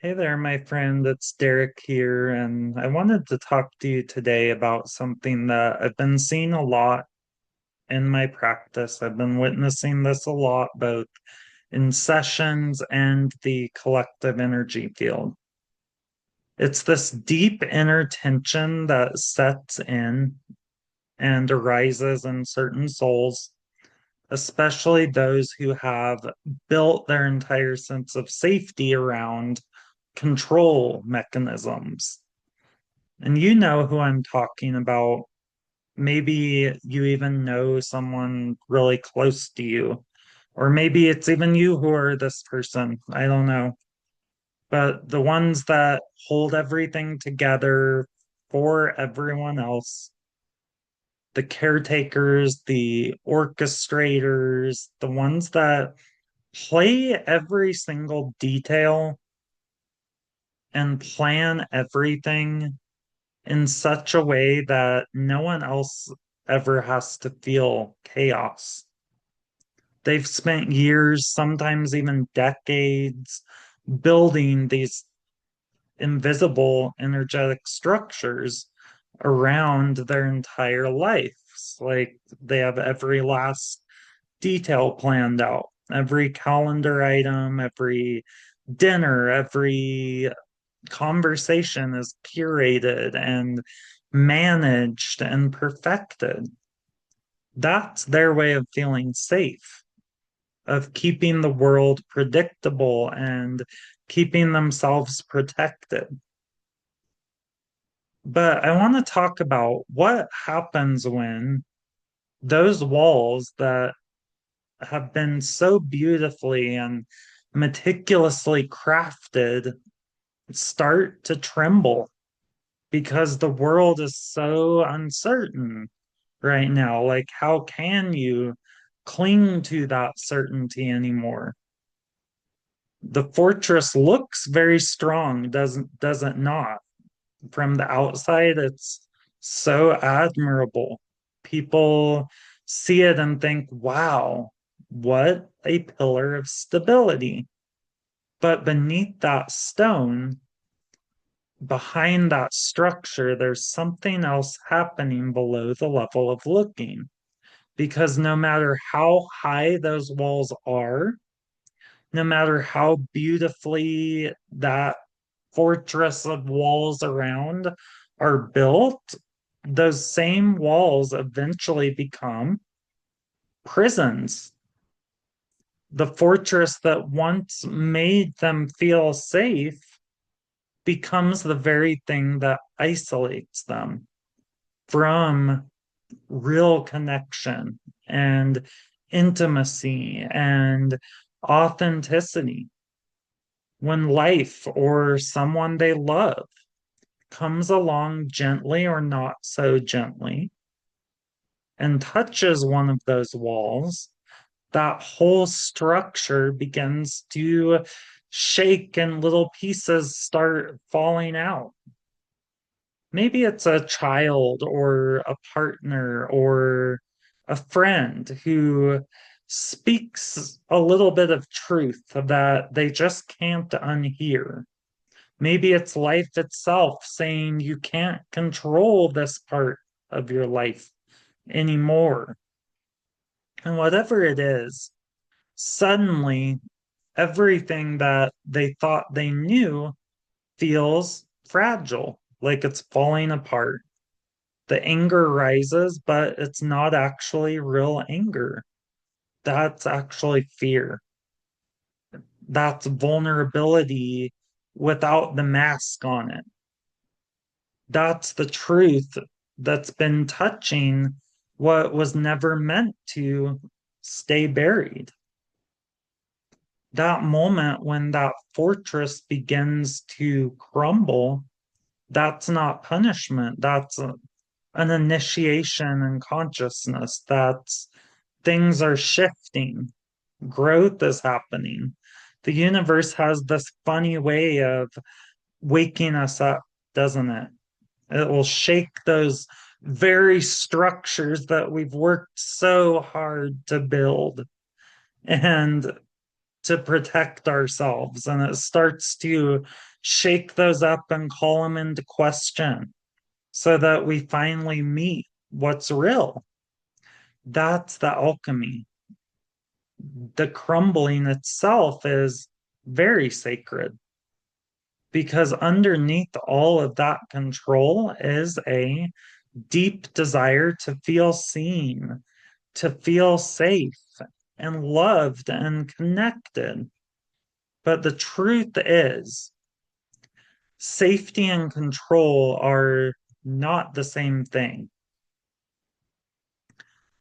Hey there, my friend. It's Derrick here, and I wanted to talk to you today about something that I've been seeing a lot in my practice. I've been witnessing this a lot, both in sessions and the collective energy field. It's this deep inner tension that sets in and arises in certain souls, especially those who have built their entire sense of safety around control mechanisms. And you know who I'm talking about. Maybe you even know someone really close to you, or maybe it's even you who are this person. I don't know. But the ones that hold everything together for everyone else, the caretakers, the orchestrators, the ones that play every single detail and plan everything in such a way that no one else ever has to feel chaos. They've spent years, sometimes even decades, building these invisible energetic structures around their entire lives. Like they have every last detail planned out, every calendar item, every dinner, every conversation is curated and managed and perfected. That's their way of feeling safe, of keeping the world predictable and keeping themselves protected. But I want to talk about what happens when those walls that have been so beautifully and meticulously crafted start to tremble because the world is so uncertain right now. Like, how can you cling to that certainty anymore? The fortress looks very strong, does it not? From the outside, it's so admirable. People see it and think, wow, what a pillar of stability. But beneath that stone, behind that structure, there's something else happening below the level of looking. Because no matter how high those walls are, no matter how beautifully that fortress of walls around are built, those same walls eventually become prisons. The fortress that once made them feel safe becomes the very thing that isolates them from real connection and intimacy and authenticity. When life or someone they love comes along gently or not so gently and touches one of those walls, that whole structure begins to shake and little pieces start falling out. Maybe it's a child or a partner or a friend who speaks a little bit of truth that they just can't unhear. Maybe it's life itself saying you can't control this part of your life anymore. And whatever it is, suddenly everything that they thought they knew feels fragile, like it's falling apart. The anger rises, but it's not actually real anger. That's actually fear. That's vulnerability without the mask on it. That's the truth that's been touching what was never meant to stay buried. That moment when that fortress begins to crumble, that's not punishment. That's an initiation in consciousness. That's things are shifting, growth is happening. The universe has this funny way of waking us up, doesn't it? It will shake those very structures that we've worked so hard to build. And to protect ourselves, and it starts to shake those up and call them into question so that we finally meet what's real. That's the alchemy. The crumbling itself is very sacred because underneath all of that control is a deep desire to feel seen, to feel safe and loved and connected. But the truth is, safety and control are not the same thing.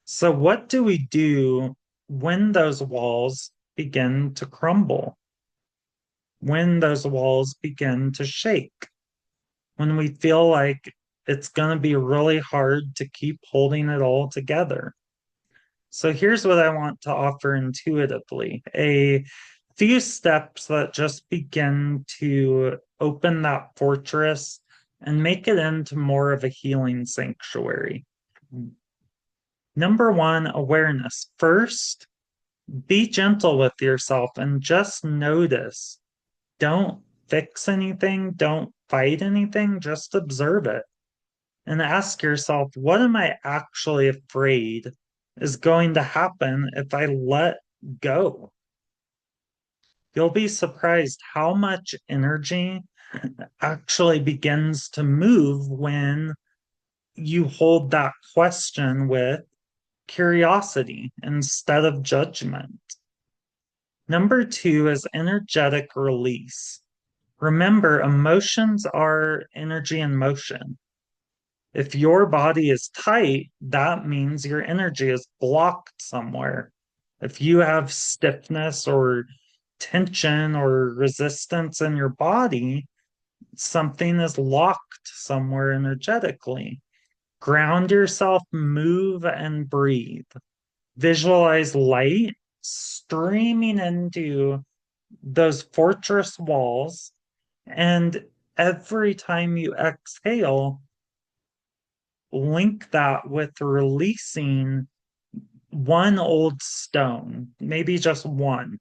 So, what do we do when those walls begin to crumble? When those walls begin to shake? When we feel like it's going to be really hard to keep holding it all together? So here's what I want to offer intuitively, a few steps that just begin to open that fortress and make it into more of a healing sanctuary. Number one, awareness. First, be gentle with yourself and just notice. Don't fix anything, don't fight anything, just observe it and ask yourself, what am I actually afraid is going to happen if I let go? You'll be surprised how much energy actually begins to move when you hold that question with curiosity instead of judgment. Number two is energetic release. Remember, emotions are energy in motion. If your body is tight, that means your energy is blocked somewhere. If you have stiffness or tension or resistance in your body, something is locked somewhere energetically. Ground yourself, move, and breathe. Visualize light streaming into those fortress walls. And every time you exhale, link that with releasing one old stone, maybe just one.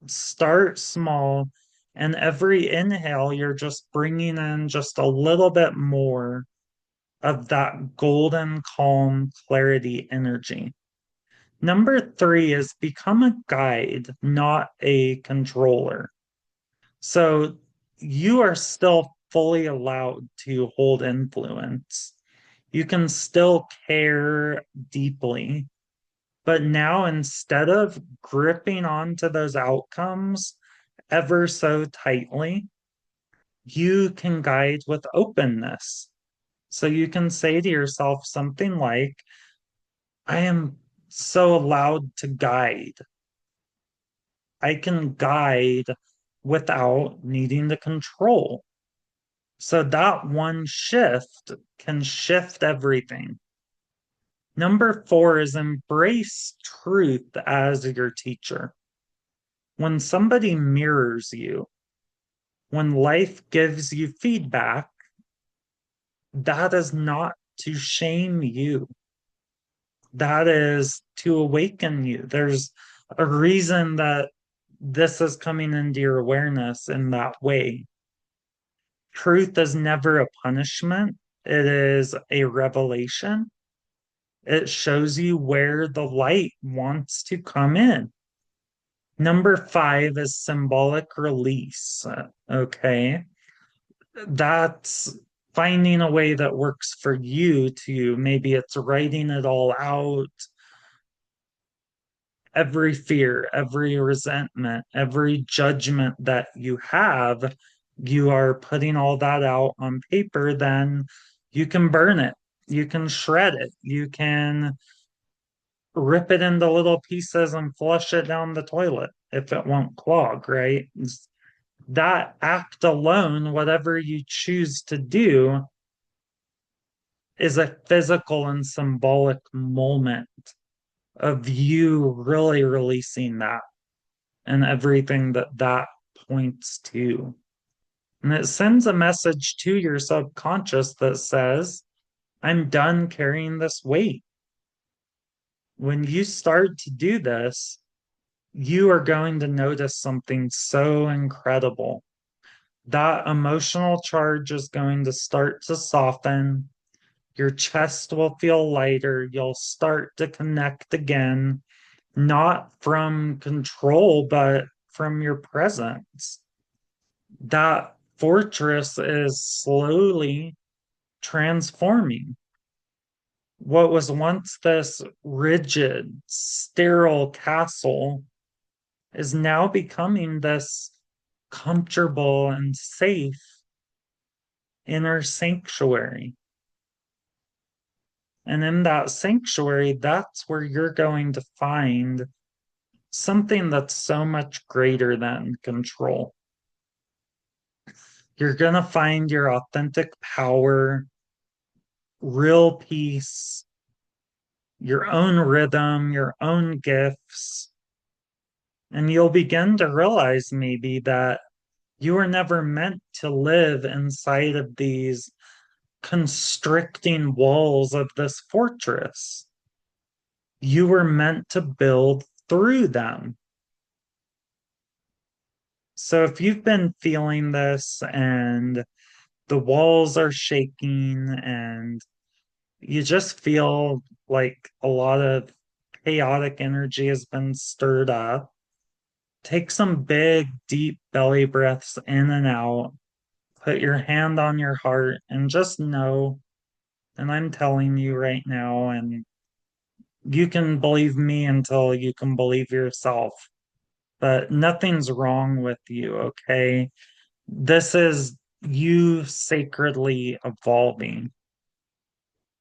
Start small, and every inhale, you're just bringing in just a little bit more of that golden, calm, clarity energy. Number three is become a guide, not a controller. So you are still fully allowed to hold influence. You can still care deeply, but now instead of gripping onto those outcomes ever so tightly, you can guide with openness. So you can say to yourself something like, I am so allowed to guide. I can guide without needing to control. So that one shift can shift everything. Number four is embrace truth as your teacher. When somebody mirrors you, when life gives you feedback, that is not to shame you. That is to awaken you. There's a reason that this is coming into your awareness in that way. Truth is never a punishment, it is a revelation. It shows you where the light wants to come in. Number five is symbolic release. Okay. That's finding a way that works for you to maybe it's writing it all out, every fear, every resentment, every judgment that you have, you are putting all that out on paper, then you can burn it, you can shred it, you can rip it into little pieces and flush it down the toilet if it won't clog, right? That act alone, whatever you choose to do, is a physical and symbolic moment of you really releasing that and everything that that points to. And it sends a message to your subconscious that says, I'm done carrying this weight. When you start to do this, you are going to notice something so incredible. That emotional charge is going to start to soften. Your chest will feel lighter. You'll start to connect again, not from control, but from your presence. That fortress is slowly transforming. What was once this rigid, sterile castle is now becoming this comfortable and safe inner sanctuary. And in that sanctuary, that's where you're going to find something that's so much greater than control. You're going to find your authentic power, real peace, your own rhythm, your own gifts. And you'll begin to realize maybe that you were never meant to live inside of these constricting walls of this fortress. You were meant to build through them. So if you've been feeling this and the walls are shaking and you just feel like a lot of chaotic energy has been stirred up, take some big, deep belly breaths in and out. Put your hand on your heart and just know, and I'm telling you right now, and you can believe me until you can believe yourself, but nothing's wrong with you, okay? This is you sacredly evolving.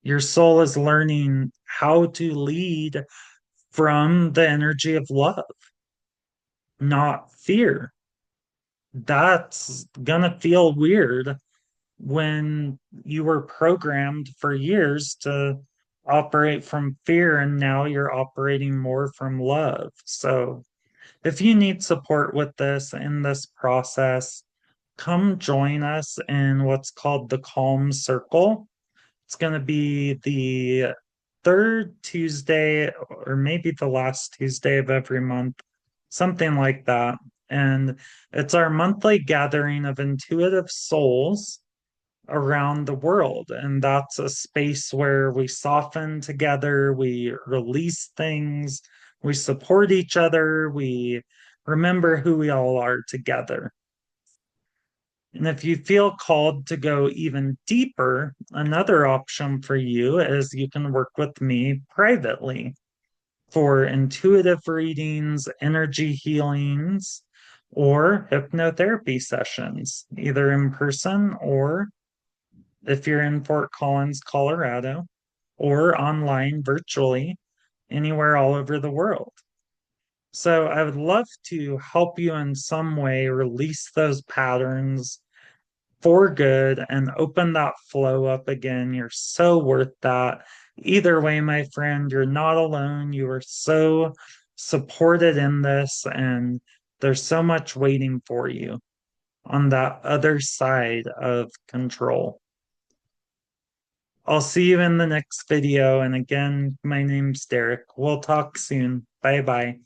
Your soul is learning how to lead from the energy of love, not fear. That's gonna feel weird when you were programmed for years to operate from fear and now you're operating more from love. So if you need support with this in this process, come join us in what's called the Calm Circle. It's going to be the third Tuesday, or maybe the last Tuesday of every month, something like that. And it's our monthly gathering of intuitive souls around the world. And that's a space where we soften together, we release things, we support each other, we remember who we all are together. And if you feel called to go even deeper, another option for you is you can work with me privately for intuitive readings, energy healings, or hypnotherapy sessions, either in person or if you're in Fort Collins, Colorado, or online virtually anywhere all over the world. So I would love to help you in some way release those patterns for good and open that flow up again. You're so worth that. Either way, my friend, you're not alone. You are so supported in this, and there's so much waiting for you on that other side of control. I'll see you in the next video. And again, my name's Derrick. We'll talk soon. Bye bye.